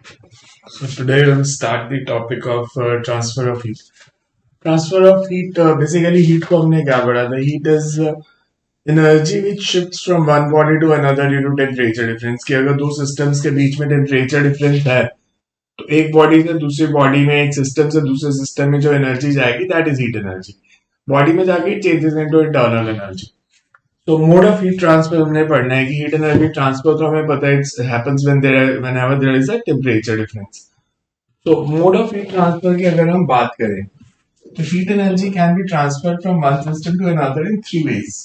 So today we'll start the topic of transfer of heat. Transfer of heat, basically heat को हमने क्या पढ़ा था? Heat is energy which shifts from one body to another due to temperature difference. कि अगर दो systems के बीच में temperature difference है, तो एक body से दूसरी body में, एक system से दूसरे system में जो energy जाएगी, that is heat energy. Body में जाके it changes into internal energy. तो मोड ऑफ हीट ट्रांसफर हमने पढ़ना है कि हीट एनर्जी ट्रांसफर तो हमें पता है it's happens whenever there is a temperature difference. तो मोड ऑफ हीट ट्रांसफर की अगर हम बात करें तो heat energy can be transferred from one system to another in three ways.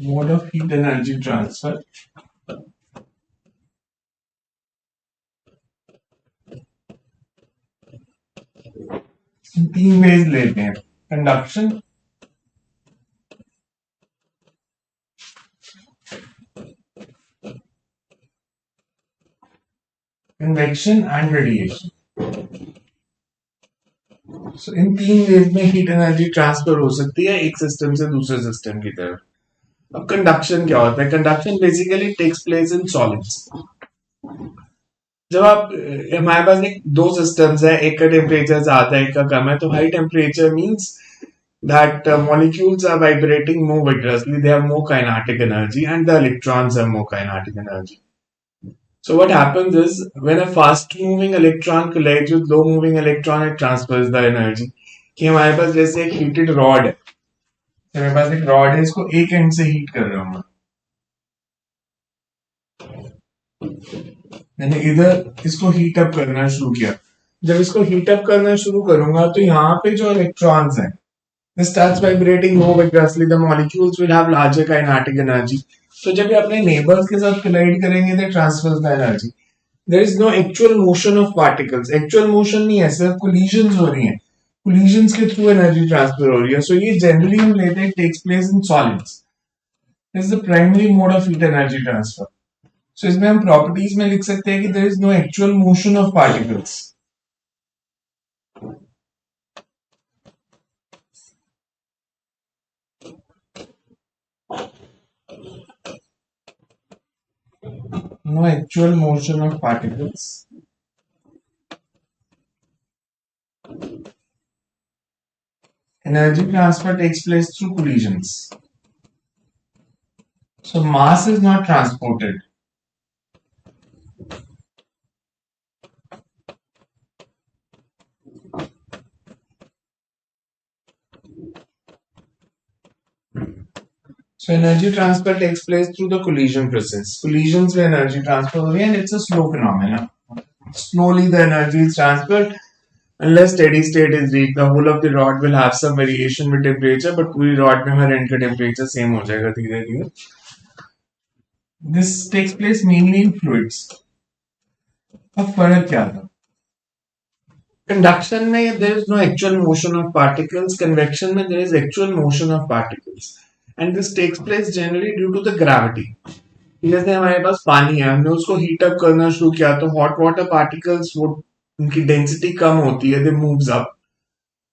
Mode of heat energy transfer तीन वेज लेते हैं. Conduction, convection and radiation. So इन तीन वेज में हीट एनर्जी ट्रांसफर हो सकती है एक सिस्टम से दूसरे सिस्टम की तरफ. अब कंडक्शन क्या होता है? Conduction basically takes place in solids. जब आप हमारे पास एक दो सिस्टम्स है, एक का टेम्परेचर ज्यादा है एक का कम है, तो high temperature means that molecules are vibrating more vigorously, they have more kinetic energy, and the electrons have more kinetic energy. So what happens is when a fast moving electron collides with low moving electron, it transfers the energy. कि हमारे पास जैसे एक heated rod है, तो मेरे पास एक rod है, इसको एक एंड से हीट कर रहा हूं मैं. मैंने इधर इसको हीट अप करना शुरू किया. जब इसको हीट अप करना शुरू करूंगा तो यहाँ पे जो इलेक्ट्रॉन्स हैं, this starts vibrating more vigorously, the molecules will have larger kinetic energy. तो जब ये अपने neighbors के साथ collide करेंगे, they transfer the energy. There is no actual motion of particles. Actual motion नहीं है, सिर्फ collisions हो रही हैं. Collisions के through energy transfer हो रही है. So ये generally हम लेते हैं takes place in solids. This is the primary mode of heat energy transfer. So इसमें हम properties में लिख सकते हैं कि there is no actual motion of particles. No actual motion of particles. Energy transfer takes place through collisions. So mass is not transported. So energy transfer takes place through the collision process. Collisions where energy transfer हो रही है, and it's a slow phenomenon. Slowly the energy is transferred unless steady state is reached. The whole of the rod will have some variation with temperature, but पूरी rod में हर end का temperature same हो जाएगा धीरे धीरे. This takes place mainly in fluids. अब फर्क क्या था? Conduction में there is no actual motion of particles. Convection में there is actual motion of particles. And this takes place generally due to the gravity. जैसे हमारे पास पानी है, हमने उसको हीट अप करना शुरू किया तो हॉट वाटर पार्टिकल्स वो उनकी डेंसिटी कम होती है, they moves up.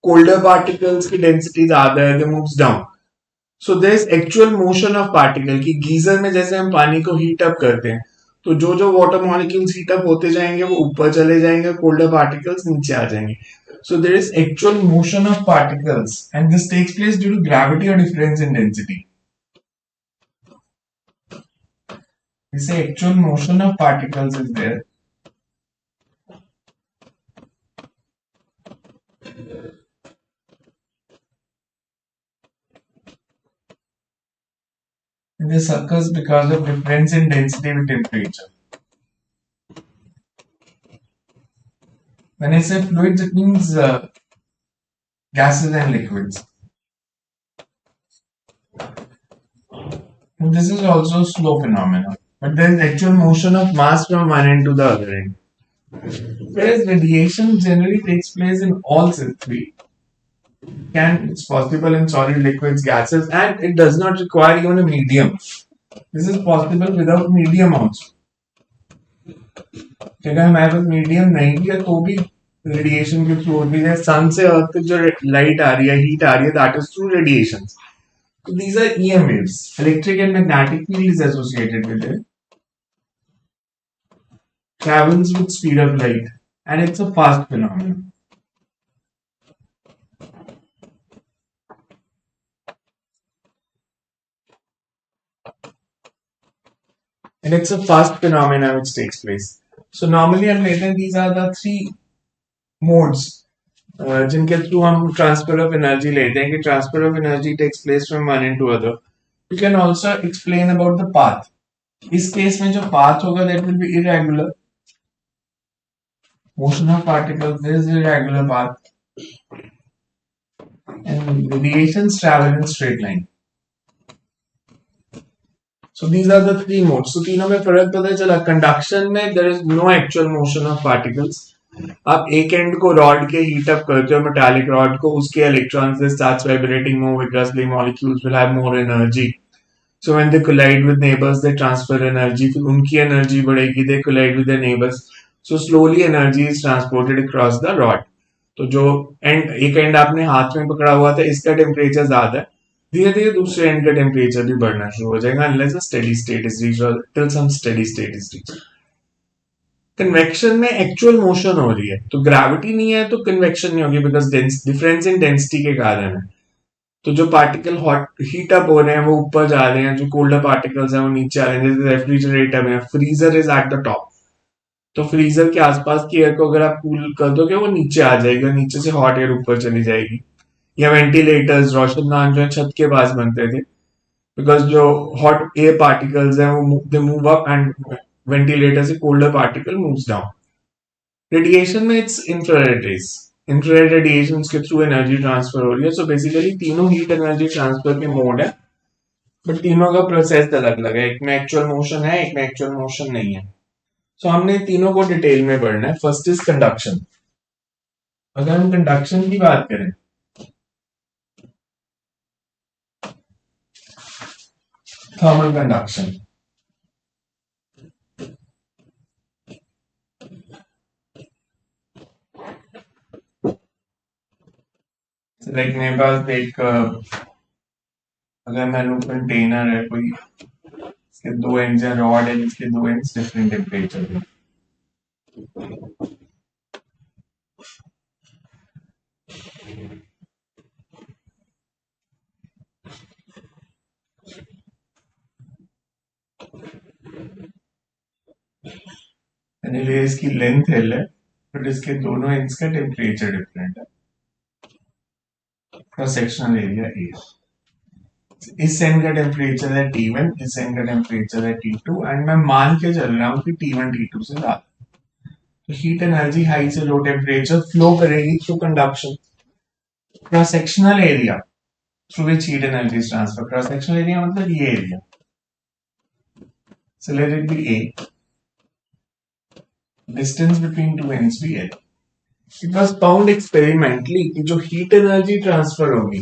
Colder particles की डेंसिटी ज्यादा है, they moves down. So there is actual motion of particle. की गीजर में जैसे हम पानी को हीट अप करते हैं तो जो जो वाटर मॉलिक्यूल्स हीट अप होते जाएंगे वो ऊपर चले जाएंगे, कोल्डर पार्टिकल्स नीचे आ जाएंगे. So there is actual motion of particles, and this takes place due to gravity or difference in density. We say actual motion of particles is there. And this occurs because of difference in density with temperature. When I say fluids, it means gases and liquids. And this is also a slow phenomenon. But there is actual motion of mass from one end to the other end. Whereas radiation generally takes place in all three. It's possible in solid, liquids, gases, and it does not require even a medium. This is possible without medium also. अगर हमारे पास medium नहीं है तो भी radiation के through होती है. सन से अर्थ तक जो लाइट आ रही है, हीट आ रही है, that is through radiation. So these are EM waves. Electric and magnetic field is associated with it. Travels with speed of light, and it's a fast phenomenon. And it's a fast phenomenon which takes place. So normally हम लेते हैं these are the three modes जिनके through हम transfer of energy लेते हैं कि transfer of energy takes place from one end to other. You can also explain about the path. इस case में जो पाथ होगा that will be irregular. Motion of particles is irregular path and radiations travel in straight line. So these are the three modes. So तीनों में फर्क पता चला. Conduction में there is no actual motion of particles. आप एक and को rod के हीट अप करते हो मेटालिक रॉड को, उसके electrons they starts vibrating more vigorously, molecules will have more energy. So when they collide with neighbors they transfer energy. फिर उनकी एनर्जी बढ़ेगी, they collide with their neighbors. So slowly energy is transported across the rod. तो जो and एक and आपने हाथ में पकड़ा हुआ था इसका टेम्परेचर ज्यादा है, धीरे धीरे दूसरे एंड का टेम्परेचर भी बढ़ना शुरू हो जाएगा unless a steady state is reached और till some steady state is reached. Convection में एक्चुअल मोशन हो रही है तो ग्रेविटी नहीं है तो कन्वेक्शन नहीं होगी बिकॉज डिफरेंस इन डेंसिटी के कारण है. तो जो पार्टिकल हॉट हीट अप हो रहे हैं वो ऊपर जा रहे हैं, जो कोल्डर पार्टिकल्स हैं वो नीचे आ रहे हैं. जैसे रेफ्रिजरेटर में freezer is at the top, तो फ्रीजर के आसपास की एयर को अगर आप कूल कर दोगे वो नीचे आ जाएगा, नीचे से हॉट एयर ऊपर चली जाएगी. या वेंटिलेटर्स रोशनदान जो है छत के पास बनते थे बिकॉज जो हॉट एयर पार्टिकल्स हैं वो they move up and ventilator से colder particle moves down. Radiation में it's infrared rays, infrared radiation के थ्रू एनर्जी ट्रांसफर हो रही है. सो बेसिकली तीनों हीट एनर्जी ट्रांसफर के मोड है बट तीनों का प्रोसेस अलग अलग है. एक में एक्चुअल मोशन है, एक में एक्चुअल मोशन नहीं है. सो हमने तीनों को डिटेल में पढ़ना है. First is conduction. अगर हम कंडक्शन की बात करें, थर्मल कंडक्शन, लाइक मेरे पास एक अगर मान लो कंटेनर है कोई, इसके दो एंड्स हैं, रॉड है जिसके दो एंड्स डिफरेंट टेम्परेचर है. इसकी लेंथ एल है बट इसके दोनों एंड्स का टेम्परेचर डिफरेंट है. Cross sectional area A. इस एंड का टेम्परेचर है T1, इस एंड का टेम्परेचर है T2 एंड मैं मान के चल रहा हूँ कि T1 T2 से ज्यादा. तो हीट एनर्जी हाई से लो टेम्परेचर फ्लो करेगी through conduction. Cross sectional area through which heat energy is transfer. Cross sectional area मतलब ये area. So let it be A. Distance between two ends भी L. It was found experimentally कि जो heat energy transfer होगी,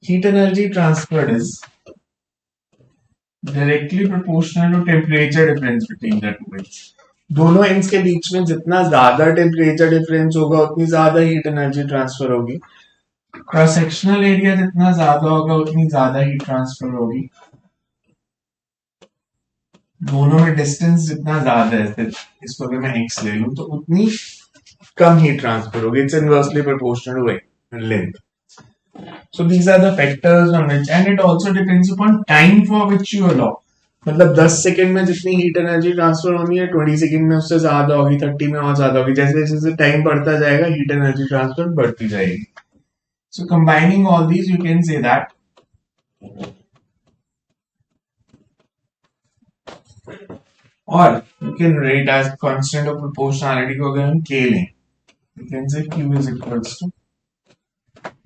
heat energy transferred is directly proportional to temperature difference between the two ends. दोनों ends के बीच में जितना ज्यादा temperature difference होगा उतनी ज्यादा heat energy transfer होगी. क्रॉस सेक्शनल एरिया जितना ज्यादा होगा उतनी ज्यादा हीट ट्रांसफर होगी. दोनों में डिस्टेंस जितना ज्यादा है, इसको अगर मैं x ले लूं तो उतनी कम हीट ट्रांसफर होगी. It's inversely proportional to length. So these are the factors on which, and it also depends upon time for which you allow. मतलब 10 सेकंड में जितनी हीट एनर्जी ट्रांसफर होनी है 20 सेकंड में उससे ज्यादा होगी, 30 में और ज्यादा होगी. जैसे जैसे टाइम बढ़ता जाएगा हीट एनर्जी ट्रांसफर बढ़ती जाएगी. So combining all these you can say that or you can write as constant of proportionality को अगर हम k लें, you can say q is equals to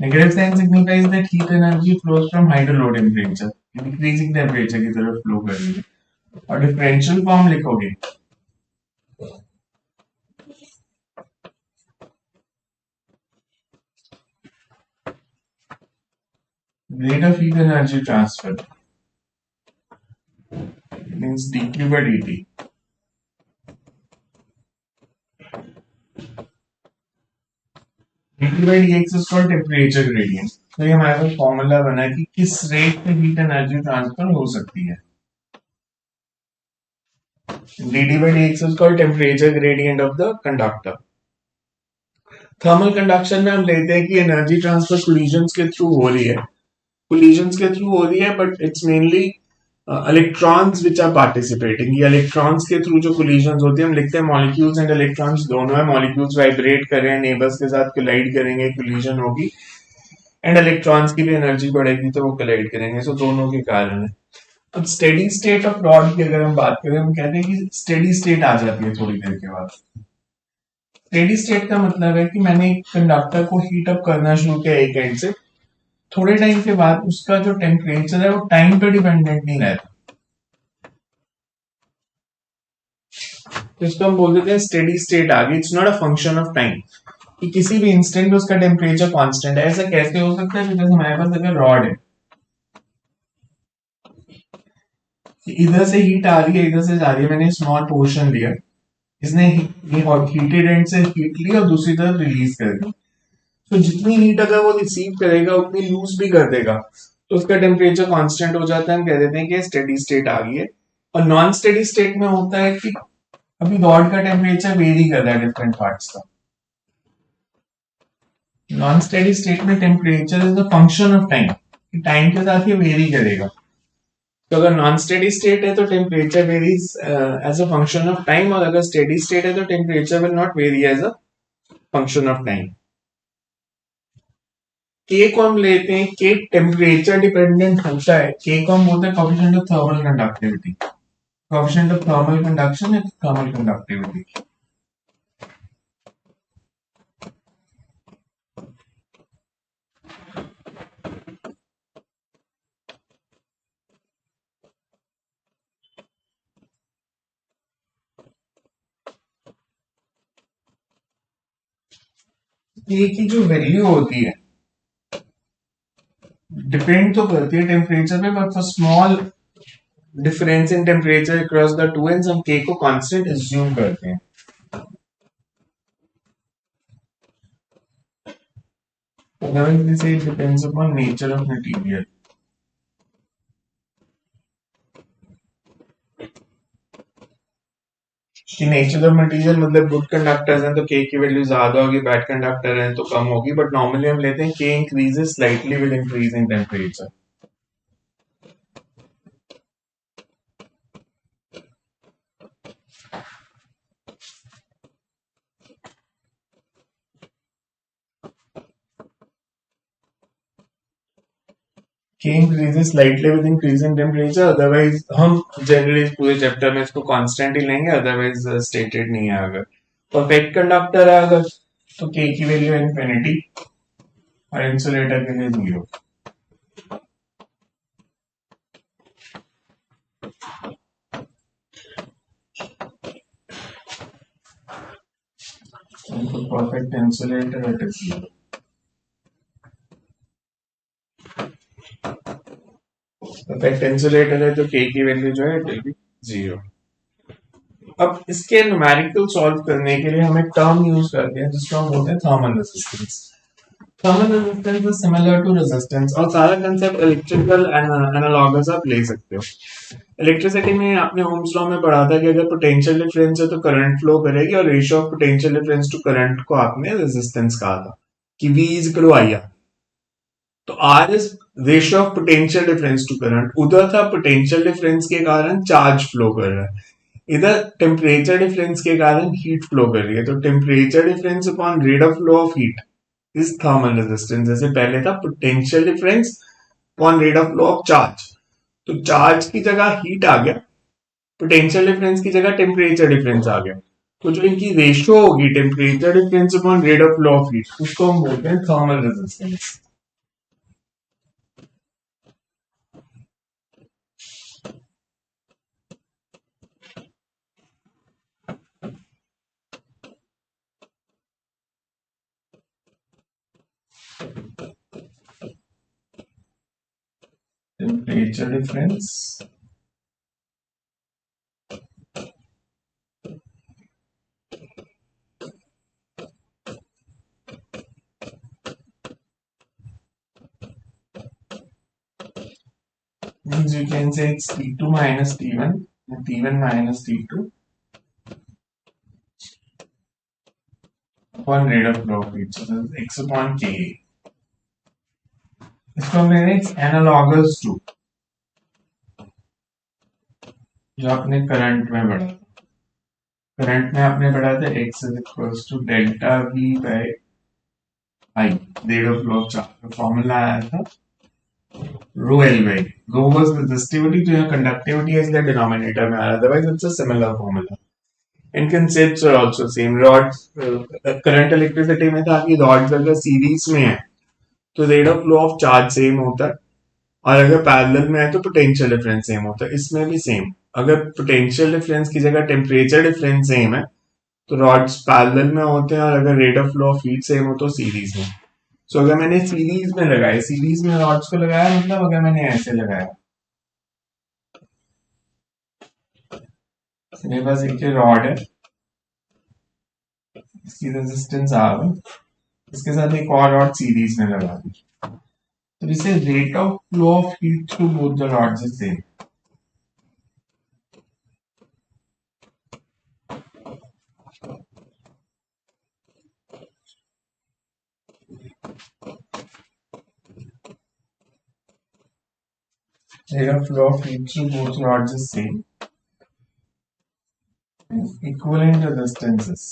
negative sign signifies that heat energy flows from high to low temperature, increasing temperature की तरफ flow कर रही है. और डिफरेंशियल फॉर्म लिखोगे rate of heat energy transfer means dq by dt. dt by dx is called temperature gradient. तो ये हमारे पास फॉर्मूला बना कि किस रेट पे हीट एनर्जी ट्रांसफर हो सकती है. dt by dx is called temperature gradient of the conductor. Thermal conduction में हम लेते हैं कि एनर्जी ट्रांसफर कोलिजन्स के थ्रू हो रही है. कोलिजन्स के थ्रू हो रही है, but it's mainly electrons which are participating. ये इलेक्ट्रॉन्स के थ्रू जो कोलिजन्स होती है, हम लिखते हैं मॉलिक्यूल्स एंड इलेक्ट्रॉन्स दोनों है. मॉलिक्यूल्स वाइब्रेट कर रहे हैं, नेबर्स के साथ कोलाइड करेंगे, कोलिजन होगी, एंड इलेक्ट्रॉन्स की भी एनर्जी बढ़ेगी तो वो कोलाइड करेंगे. सो दोनों के कारण है. अब स्टेडी स्टेट ऑफ रॉड की अगर हम बात करें, हम कहते हैं कि स्टेडी स्टेट आ जाती है थोड़ी देर के बाद. स्टेडी स्टेट का मतलब है कि मैंने एक कंडक्टर को हीट अप करना शुरू किया एक एंड से, थोड़े टाइम के बाद उसका जो टेम्परेचर है वो टाइम पे डिपेंडेंट नहीं रहता. तो इसको हम बोल देते हैं स्टेडी स्टेट आ गई. It's not a function of time कि किसी भी इंस्टेंट में उसका टेम्परेचर कांस्टेंट है. ऐसा कैसे हो सकता है? बिकॉज हमारे पास अगर रॉड है, इधर से हीट आ रही है, इधर से जा रही है, मैंने स्मॉल पोर्शन लिया, इसने हीटेड एंड से हीट ली और दूसरी तरफ रिलीज कर दी. तो जितनी हीट अगर वो रिसीव करेगा उतनी लूज भी कर देगा, तो उसका टेम्परेचर कांस्टेंट हो जाता है. हम कह देते हैं कि स्टेडी स्टेट आ गई है. और नॉन स्टेडी स्टेट में होता है कि अभी रॉड का टेम्परेचर वेरी कर रहा है डिफरेंट पार्ट्स का. नॉन स्टेडी स्टेट में temperature is a function of time, time के साथ ये वेरी करेगा. तो अगर नॉन स्टेडी स्टेट है तो temperature varies as a function of time, और अगर स्टेडी स्टेट है तो temperature will not vary as a function of time. K को हम लेते हैं, के टेम्परेचर डिपेंडेंट होता है. के को हम बोलते हैं coefficient of thermal conductivity. Coefficient of thermal conduction है थर्मल कंडक्टिविटी. के की जो वैल्यू होती है डिपेंड तो करती है टेम्परेचर पे, but for small difference in temperature across the two ends हम के को कांस्टेंट अज्यूम करते हैं. Otherwise, we say it depends upon nature of material. कि नेचर ऑफ मटेरियल मतलब गुड कंडक्टर्स हैं तो के की वैल्यू ज्यादा होगी, बैड कंडक्टर हैं तो कम होगी. बट नॉर्मली हम लेते हैं K increases slightly with increase in temperature. K increases slightly with increase in temperature. Otherwise हम जनरली पूरे चैप्टर में इसको कांस्टेंट ही लेंगे, अदरवाइज स्टेटेड नहीं है. अगर परफेक्ट कंडक्टर है अगर, तो के की वैल्यू इन्फिनिटी और इंसुलेटर के लिए 0. Perfect insulator it is 0. Perfect insulator है तो के की वैल्यू जो है इट विल बी 0. अब इसके न्यूमेरिकल सॉल्व करने के लिए हम एक टर्म यूज करते हैं जिसको हम बोलते हैं thermal resistance. Thermal resistance is similar to resistance, और सारा कंसेप्ट इलेक्ट्रिकल एनालॉगस आप ले सकते हो. इलेक्ट्रिसिटी में आपने ओम्स लॉ में पढ़ा था कि अगर पोटेंशियल डिफरेंस है तो करंट फ्लो करेगी, और ratio of potential difference to current को आपने रेजिस्टेंस कहा था कि V is equal to IR. तो R is ratio of potential difference to current. उधर था पोटेंशियल डिफरेंस के कारण चार्ज फ्लो कर रहा है, इधर टेम्परेचर डिफरेंस के कारण हीट फ्लो कर रही है. तो temperature difference upon rate of flow of heat is thermal resistance. जैसे पहले था potential difference upon rate of flow of charge, तो चार्ज की जगह हीट आ गया, पोटेंशियल डिफरेंस की जगह टेम्परेचर डिफरेंस आ गया. तो जो इनकी रेशियो होगी temperature difference upon rate of flow of heat, उसको हम बोलते हैं thermal resistance. Temperature difference means you can say it's T2 minus T1 and T1 minus T2 upon rate of flow of heat. So this is x upon Ka. इसको मैंने analogous to जो आपने current में पढ़ा था, current में आपने पढ़ा था x is equals to delta v by I, rate of flow of charge का फॉर्मूला आया था rho L by rho was resistivity, तो यहाँ कंडक्टिविटी है इसलिए डिनोमिनेटर में आ रहा है, otherwise it's a similar formula. इन concepts are also same. Rods current electricity में था कि रॉड्स अगर सीरीज में है तो rate of flow of charge same होता है, और अगर पैरेलल में है तो पोटेंशियल डिफरेंस सेम होता है. इसमें भी सेम, अगर पोटेंशियल डिफरेंस की जगह टेम्परेचर डिफरेंस सेम है तो रॉड्स पैरेलल में होते हैं, और अगर rate of flow of heat same हो तो सीरीज में. सो अगर मैंने सीरीज में लगाया, सीरीज में रॉड्स को लगाया, मतलब अगर मैंने ऐसे लगाया, मेरे पास एक रॉड है, इसकी रेजिस्टेंस R1, इसके साथ एक और रॉड सीरीज में लगा दी, तो इसे rate of flow of heat through both the rods is same. Rate of flow of heat through both rods is same. Equivalent resistances.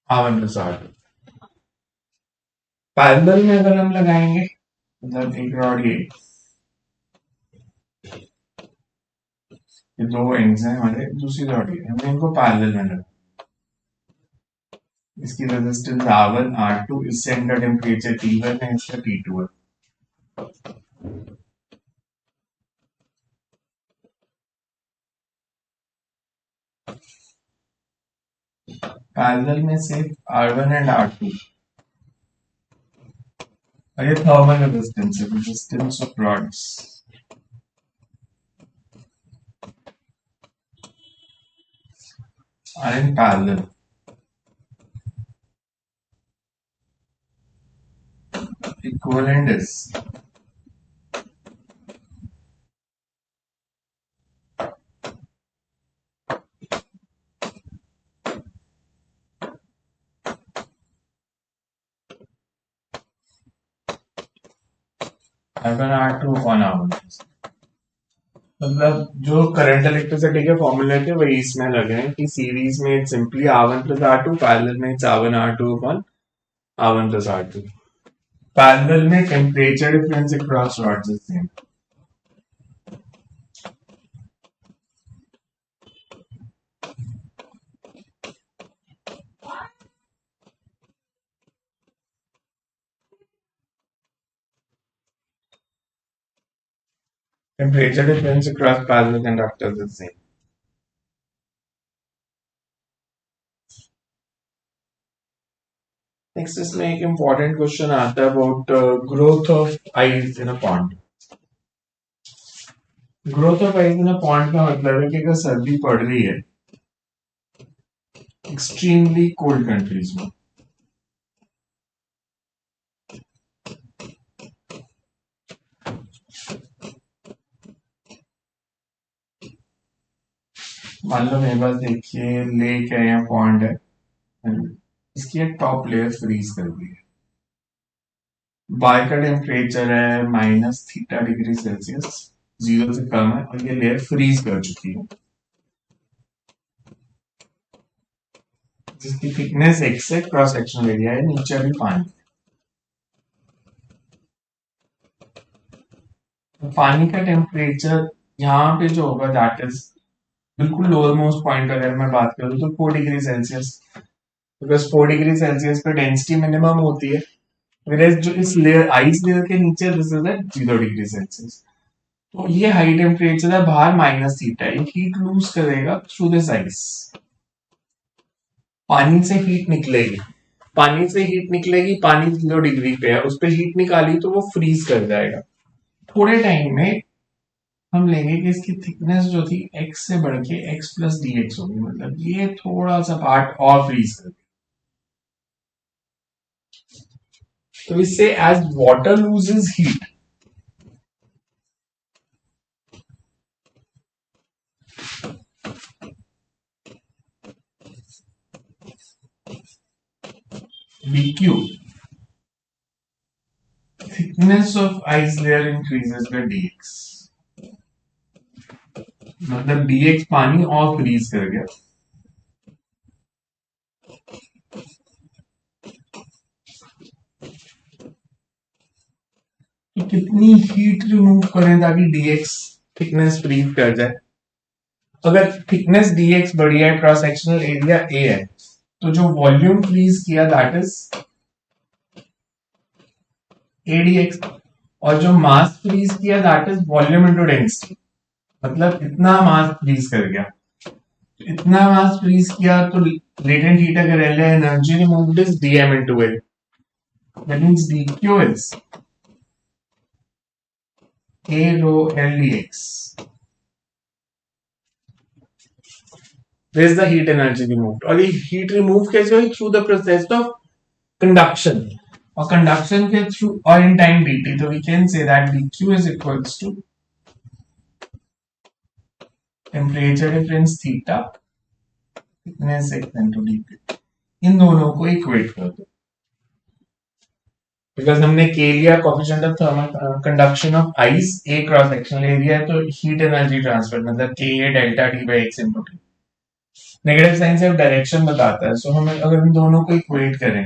R1 plus R2. Parallel में अगर हम लगाएंगे, मतलब एक रॉड ये दो एंड्स हैं हमारे, दूसरी रॉड ये, हमने इनको पैरेलल में लगा, इसकी रेजिस्टेंस R1 R2, इससे इनका टेम्परेचर T1 है, इसका T2 है. पैरेलल में सिर्फ R1 एंड R2, और ये थर्मल रेजिस्टेंस है, resistance of rods. are in parallel. Equivalent is R1 R2 upon R1. मतलब जो करंट इलेक्ट्रिसिटी के फॉर्मूले थे वही इसमें लगे हैं कि सीरीज में it's simply R1 plus R2, parallel में it's R1 R2 upon R1 plus R2. Parallel में temperature difference across rods is same. Temperature difference across parallel conductors is same. Next इसमें एक important question आता है about growth of ice in a pond. Growth of ice in a pond का मतलब है कि अगर सर्दी पड़ रही है extremely cold countries में, मान लो मेरे पास देखिए लेक है या पॉन्ड है, इसकी एक टॉप लेयर फ्रीज कर दी है, बाहर का टेम्परेचर है -θ°C, 0 से कम है, और ये लेयर फ्रीज कर चुकी है, जिसकी थिकनेस x है, क्रॉस सेक्शनल एरिया है, नीचे भी पानी. तो पानी का टेम्परेचर यहाँ पे जो होगा दैट इज बिल्कुल लोअर मोस्ट पॉइंट. अगर मैं बात करूँ तो 4 degree Celsius, because 4 degree Celsius पे डेंसिटी मिनिमम होती है, whereas जो इस लेयर आइस लेयर के नीचे this is at 0 degree Celsius. तो ये हाई टेम्परेचर है, बाहर -θ है, हीट लूज करेगा थ्रू दिस आइस. पानी से हीट निकलेगी, पानी से हीट निकलेगी, पानी 0 डिग्री पे है, उस पर हीट निकाली तो वो फ्रीज कर जाएगा. थोड़े टाइम में हम लेंगे कि इसकी थिकनेस जो थी x से बढ़ के x प्लस डी एक्स होगी, मतलब ये थोड़ा सा पार्ट और फ्रीज कर, तो इससे as water loses heat, dq, thickness of ice layer increases by dx, मतलब dx पानी और फ्रीज कर गया। तो कितनी हीट रिमूव करें ताकि dx थिकनेस फ्रीज कर जाए? अगर थिकनेस dx बढ़ी है, क्रॉस सेक्शनल एरिया a है, तो जो वॉल्यूम फ्रीज किया दैट इज adx, और जो मास फ्रीज किया that is volume into density, मतलब इतना मास फ्रीज कर गया, इतना मास फ्रीज किया, तो लेटेंट हीट अगर L है, energy removed is dm into L, that means dq is a rho L dx. There is the heat energy removed, और ये heat remove कैसे हुई? through the process of conduction, और conduction के through और in time dt, तो we can say that dq is equals to temperature difference theta thickness x into dp, इन दोनों को इक्वेट कर दो, बिकॉज हमने के लिया coefficient of thermal conduction of ice, A cross sectional area है, तो heat energy transfer मतलब K A delta T by X into T, negative sign से डायरेक्शन बताता है, सो हमें अगर इन दोनों को इक्वेट करें,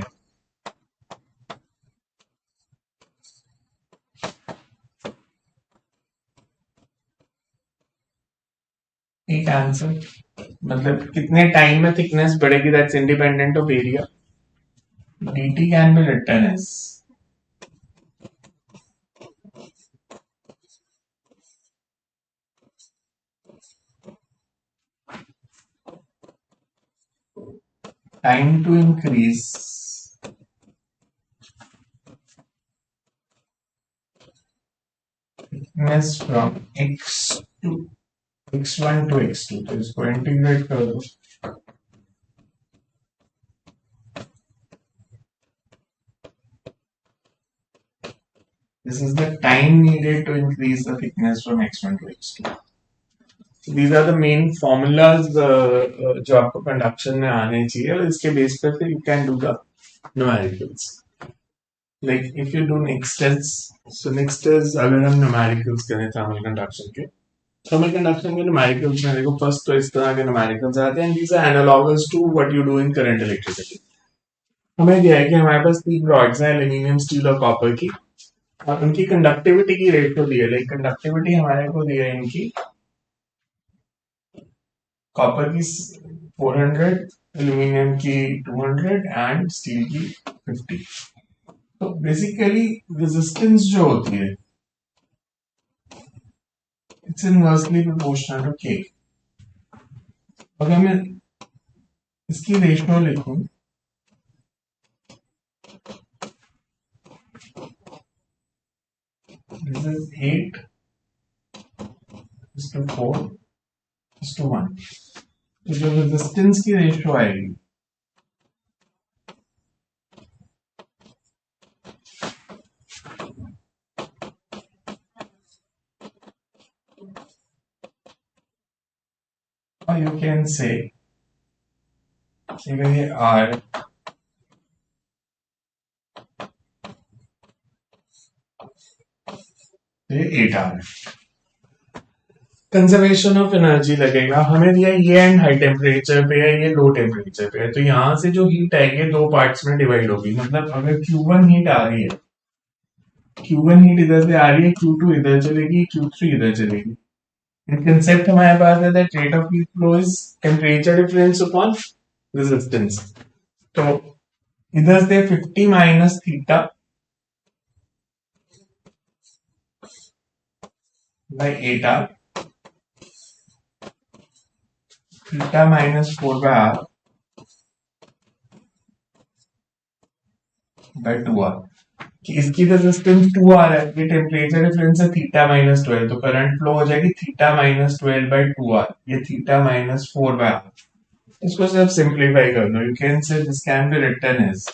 एक आंसर, मतलब कितने टाइम में थिकनेस बढ़ेगी, that's independent of area, dt can be written as time to increase thickness from x to x1 to x2, तो इसको इंटीग्रेट कर दो, this is the time needed to increase the thickness from x1 to x2. So these are the main formulas जो आपको conduction में आने चाहिए, और इसके बेस पर फिर you can do the numericals. Like if you do next is, so next is अगर हम numericals करें thermal conduction के, thermal conduction के numericals में देखो, first तो इस तरह के numericals आते हैं, these are analogous to what you do in current electricity. हमें क्या है कि हमारे पास तीन रॉड्स हैं, एल्यूमिनियम, स्टील और कॉपर की, और उनकी कंडक्टिविटी की रेशियो दी है, लाइक कंडक्टिविटी हमारे को दी है इनकी, कॉपर की 400, एल्यूमिनियम की 200 एंड स्टील की 50। तो बेसिकली रेजिस्टेंस जो होती है इट्स इनवर्सली प्रोपोर्शनल टू के। अगर मैं इसकी रेशियो लिखूं, this is 8 is to 4 is to 1, तो जो रेजिस्टेंस की रेशियो आएगी or you can say ये R ये 8R कंजर्वेशन ऑफ एनर्जी लगेगा, हमें दिया ये एंड हाई टेम्परेचर पे है, ये लो टेम्परेचर पे है, तो यहाँ से जो हीट आएगी दो पार्ट्स में डिवाइड होगी, मतलब अगर Q1 हीट आ रही है, Q1 हीट इधर से आ रही है, Q2 इधर चलेगी, Q3 इधर चलेगी। कंसेप्ट हमारे पास है that rate of heat flow is temperature difference upon resistance, तो इधर से 50 minus theta by 8R, theta minus 4/R by 2R, कि इसकी रेजिस्टेंस 2 आ रहा है, ये टेम्परेचर डिफरेंस है थीटा माइनस 12, तो करंट फ्लो हो जाएगी थीटा माइनस 12 बाई 2 आर, ये थीटा माइनस 4 बाय आर। इसको सिर्फ सिंप्लीफाई कर दो, you can say this can be written as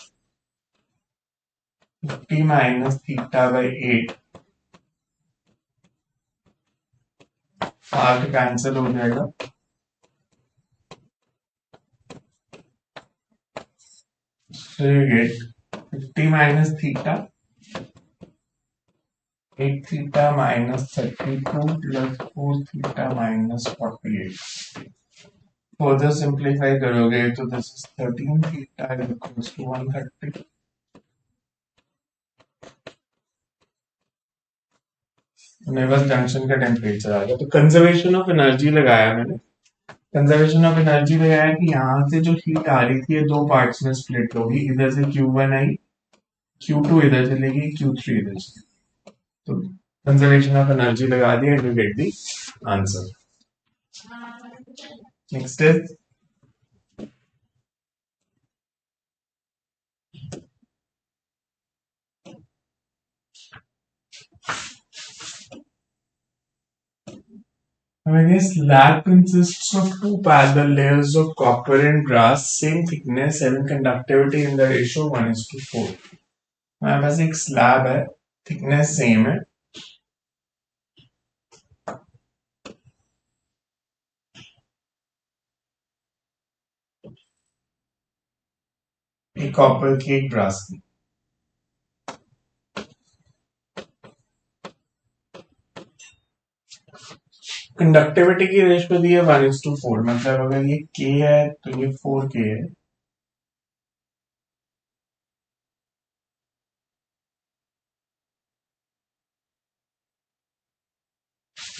50 minus theta by 8, R cancel हो जाएगा, so you get 50 minus theta, 8 theta minus 32 plus 4 theta minus 48. Further simplify करोगे तो this is 13 theta is equals to 130. मेरे पास junction का temperature आ गया, तो conservation of energy लगाया मैंने। कंजर्वेशन ऑफ एनर्जी लगाया कि यहाँ से जो हीट आ रही थी ये दो पार्ट्स में स्प्लिट होगी, इधर से Q1 आई, Q2 इधर चलेगी, Q3 इधर चलेगी, तो कंजर्वेशन ऑफ एनर्जी लगा दिया, and you get the answer. Next is when a slab consists of two parallel layers of copper and brass, same thickness, having conductivity in the ratio 1:4. हमारे पास एक slab है, thickness same है, एक copper की एक brass की। Conductivity की ratio दी है 1:4, मतलब अगर ये K है तो ये 4K है।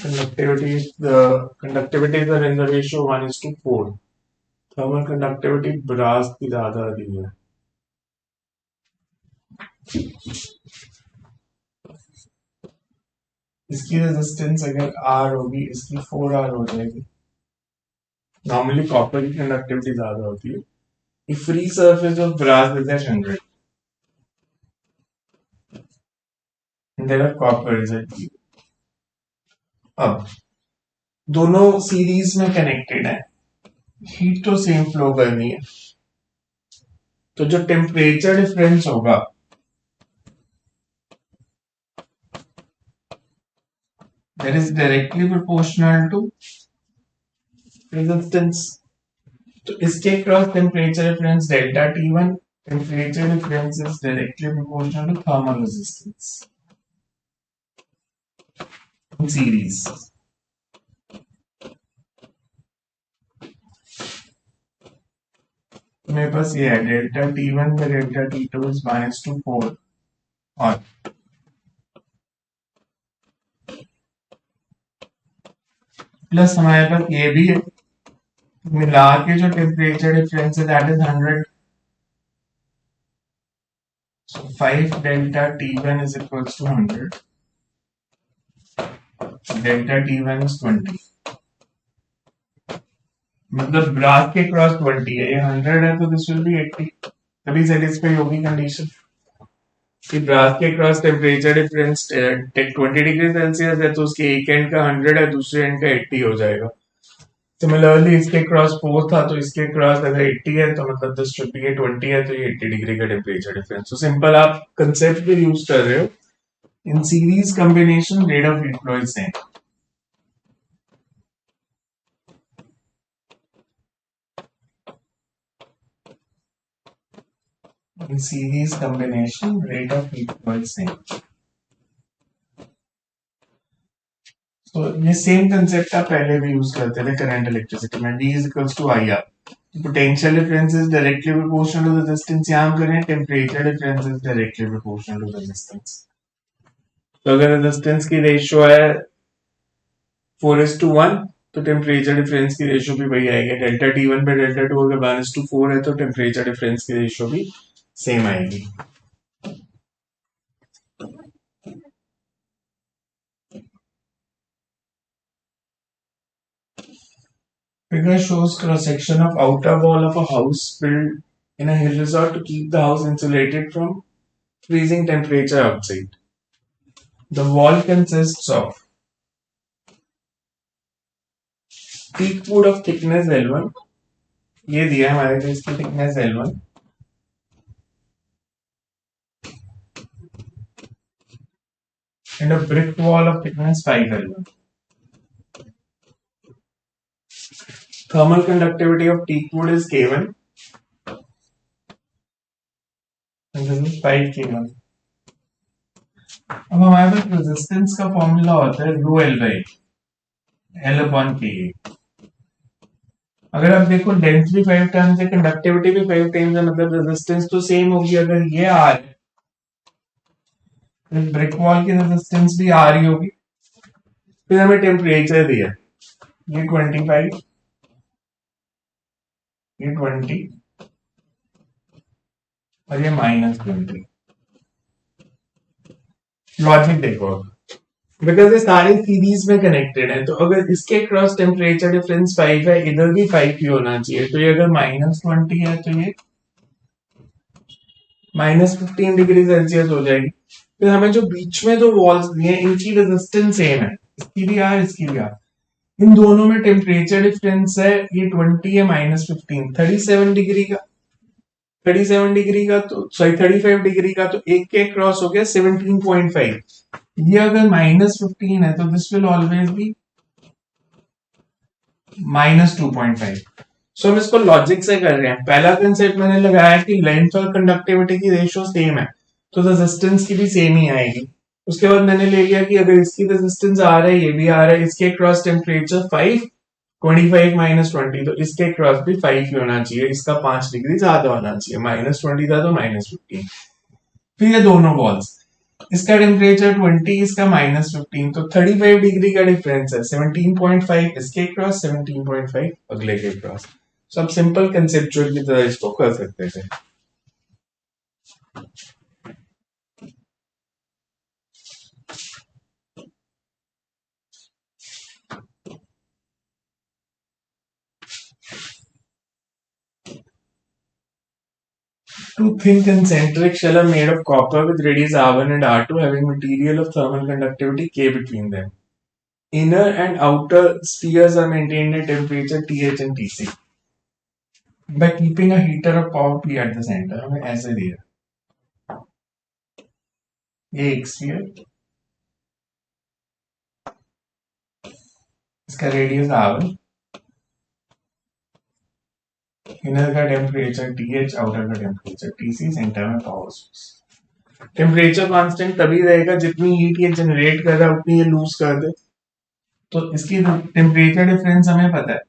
conductivity is in the ratio 1:4. Thermal conductivity brass की ज्यादा दी है। इसकी रेजिस्टेंस अगर R होगी, इसकी 4R हो जाएगी। नॉर्मली कॉपर की कंडक्टिविटी ज्यादा होती है। If free surface of brass is at 100 and there are copper is at 0. अब दोनों सीरीज में कनेक्टेड है, हीट तो सेम फ्लो करनी है, तो जो टेम्परेचर डिफरेंस होगा that is directly proportional to resistance. तो इसके cross temperature difference delta T1, temperature difference is directly proportional to thermal resistance in series. मेरे पास ये है delta T1 by delta T2 is -4, और प्लस हमारे पास ये भी है, मिला के जो टेम्परेचर डिफरेंस है that is 100, so 5 delta T1 is equals to 100, delta T1 is 20, मतलब ब्रास के क्रॉस 20 है, ये 100 है तो दिस विल बी 80, तभी सेटिस्फाई होगी कंडीशन कि ब्रास के cross temperature difference 20 degree Celsius है, तो उसके एक एंड का 100 है, दूसरे एंड का 80 हो जाएगा। सिमिलरली इसके क्रॉस 4 था, तो इसके क्रॉस अगर 80 है तो मतलब दिस शुड बी 20 है, तो ये 80 डिग्री का टेम्परेचर डिफरेंस। तो सिंपल आप कंसेप्ट भी यूज कर रहे हो, in series combination rate of heat flow is same. In series combination, rate of heat flow is same. So ये सेम कंसेप्ट आप पहले भी यूज करते थे करंट इलेक्ट्रिसिटी में, V is equals to IR. Potential difference is directly proportional to the resistance, यहाँ हम करें temperature difference is directly proportional to the resistance. तो अगर रेजिस्टेंस की रेशियो है 4:1, तो टेम्परेचर डिफरेंस की रेशियो भी वही आएगी, डेल्टा T1 पे डेल्टा 2 अगर 1:4 है तो टेम्परेचर डिफरेंस की रेशियो भी सेम आएगी। Figure shows cross-section of outer wall of a house built in a hill resort to keep the house insulated from freezing temperature outside. The wall consists of peak wood of thickness L1, ये दिया है हमारे को इसकी thickness L1, and a brick wall of thickness 5L1. Thermal conductivity of teak wood is K1 and this is 5K1. अब हमारे पास resistance का formula होता है rho L by L upon के। अगर आप देखो लेंथ भी 5 टाइम्स है, कंडक्टिविटी भी 5 टाइम्स है, मतलब रेजिस्टेंस तो सेम होगी। अगर ये आर है तो ब्रिक वॉल की रेजिस्टेंस भी आर ही होगी। फिर हमें टेम्परेचर दिया, ये 25, ये 20 और ये -20। लॉजिक देखो, बिकॉज ये सारे सीरीज में कनेक्टेड है, तो अगर इसके क्रॉस टेम्परेचर डिफरेंस 5 है, इधर भी 5 ही होना चाहिए। तो ये अगर -20 है तो ये -15 डिग्री सेल्सियस हो जाएगी। फिर हमें जो बीच में जो वॉल्स दिए हैं इनकी रेजिस्टेंस सेम है, इसकी भी आर इसकी भी आर। इन दोनों में टेम्परेचर डिफरेंस है, ये 20 है -15, 37 डिग्री का। 37 डिग्री का तो सॉरी 35 डिग्री का, तो एक के क्रॉस हो गया 17.5। ये अगर -15 है तो दिस विल ऑलवेज बी -2.5। सो हम इसको लॉजिक से कर रहे हैं। पहला कंसेप्ट मैंने लगाया कि लेंथ और कंडक्टिविटी की रेशियो सेम है, तो रेजिस्टेंस की भी सेम ही आएगी। उसके बाद मैंने ले लिया कि अगर इसकी रेजिस्टेंस आ रहा है, ये भी आ रहा है, इसके क्रॉस टेम्परेचर 5, 25 -20, तो इसके क्रॉस भी 5 ही होना चाहिए, इसका 5 डिग्री ज्यादा होना चाहिए। -20 था तो -15। फिर ये दोनों वॉल्स, इसका टेम्परेचर 20, इसका -15, तो 35 डिग्री का डिफरेंस है। 17.5 इसके क्रॉस, 17.5 अगले के क्रॉस। सब सिंपल कंसेप्चुअल की तरह इसको कर सकते थे। Two thin concentric shell are made of copper with radius R1 and R2 having material of thermal conductivity K between them. Inner and outer spheres are maintained at temperature TH and TC by keeping a heater of power P at the center। हमें ऐसे दिया, ये एक sphere, इसका radius R1, inner का temperature TH, outer का temperature TC, centre में power source. Temperature constant तभी रहेगा जितनी हीट ये जनरेट कर रहा है उतनी ये लूज कर दे। तो इसकी टेम्परेचर डिफरेंस हमें पता है,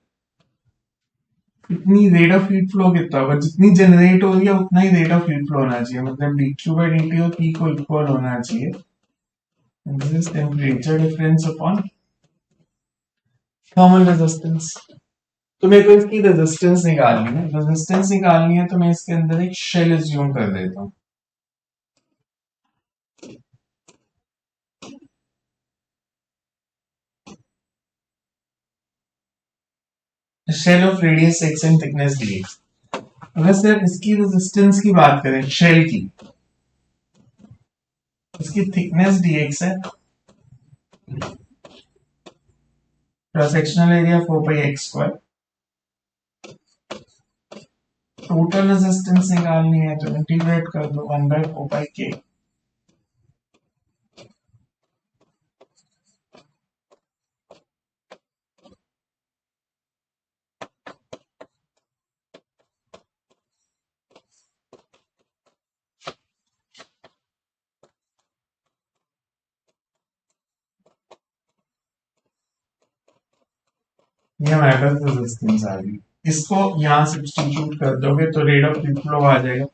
इतनी रेट ऑफ हीट फ्लो कितना होगा, जितनी जनरेट हो रही है उतना ही रेट ऑफ हीट फ्लो होना चाहिए, मतलब dq by dt और p को इक्वल होना चाहिए। This is temperature difference upon thermal resistance. तो मेरे को इसकी रेजिस्टेंस निकालनी है, रेजिस्टेंस निकालनी है तो मैं इसके अंदर एक शेल एज्यूम कर देता हूँ। Shell of radius x and thickness dx। अगर सर इसकी रेजिस्टेंस की बात करें शेल की, इसकी थिकनेस dx है, cross sectional area 4πx², total resistance निकालनी है तो इंटीग्रेट कर दो 1/4πk। ये हमारे पास रेजिस्टेंस आ गई। इसको यहाँ सब्स्टिट्यूट कर दोगे तो रेट ऑफ हीट फ्लो आ जाएगा,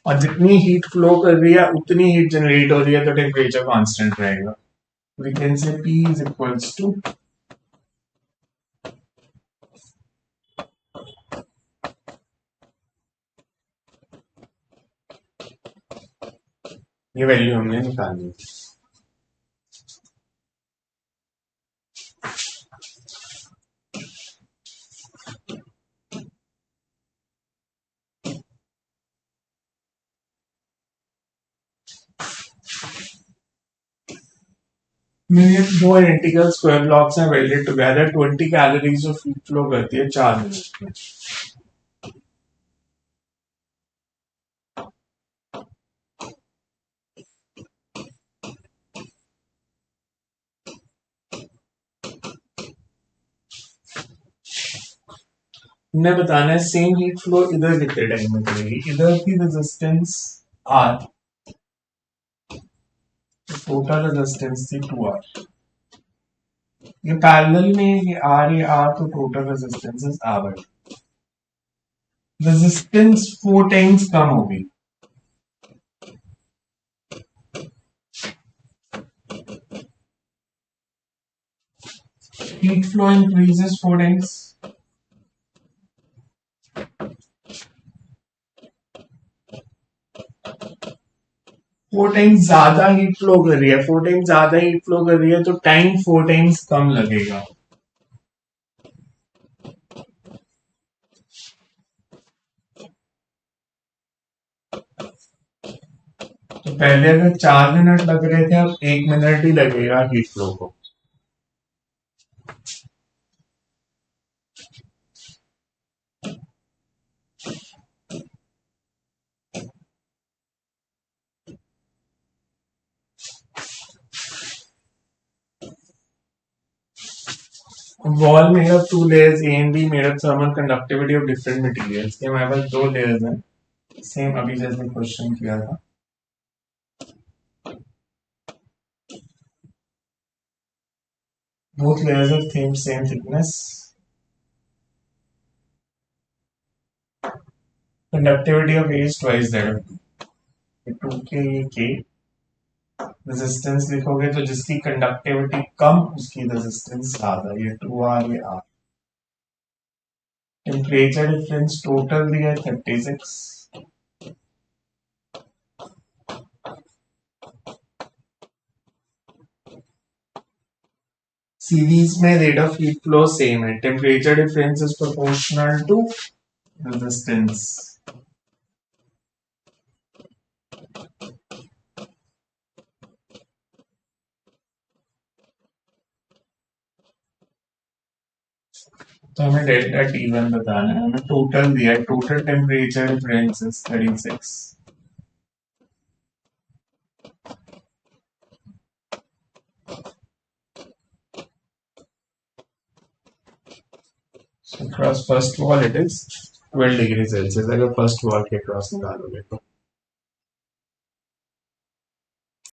और जितनी हीट फ्लो कर रही है उतनी हीट जनरेट हो रही है, तो टेम्परेचर कांस्टेंट रहेगा। We can say P is equals to ये वैल्यू हमने निकालनी है। दो आइडेंटिकल स्क्वायर ब्लॉक्स हैं welded together 20 calories of heat flow करती है 4 मिनट में। हमने बताना है सेम हीट फ्लो इधर कितने टाइम में करेगी। इधर की रेजिस्टेंस आर, टोटल रेजिस्टेंस थी 2R। ये पैरेलल में ये आर तो total resistance is R. Resistance 4 times कम होगी। Heat flow increases 4 times. 4 times ज्यादा हीट फ्लो कर रही है, 4 टाइम्स ज्यादा हीट फ्लो कर रही है तो टाइम 4 टाइम्स कम लगेगा। तो पहले अगर 4 मिनट लग रहे थे अब 1 मिनट ही लगेगा हीट फ्लो को। Wall made of 2 layers A and be made of thermal conductivity of different materials. के हमारे पास 2 लेयर्स हैं, सेम अभी जैसे क्वेश्चन किया था। Both layers of same thickness, conductivity of A is twice that of 2K ये K। Resistance लिखोगे तो जिसकी कंडक्टिविटी कम उसकी रेजिस्टेंस ज्यादा, ये 2R ये R। टेम्परेचर डिफरेंस टोटल दिया है 36। सीरीज में rate of heat flow same है। Temperature difference is proportional to resistance. तो हमें डेल्टा T1 बताना है, हमें टोटल दिया है, total temperature difference is 36। So across first wall it is 12 degree Celsius. अगर फर्स्ट वॉल के क्रॉस निकालोगे तो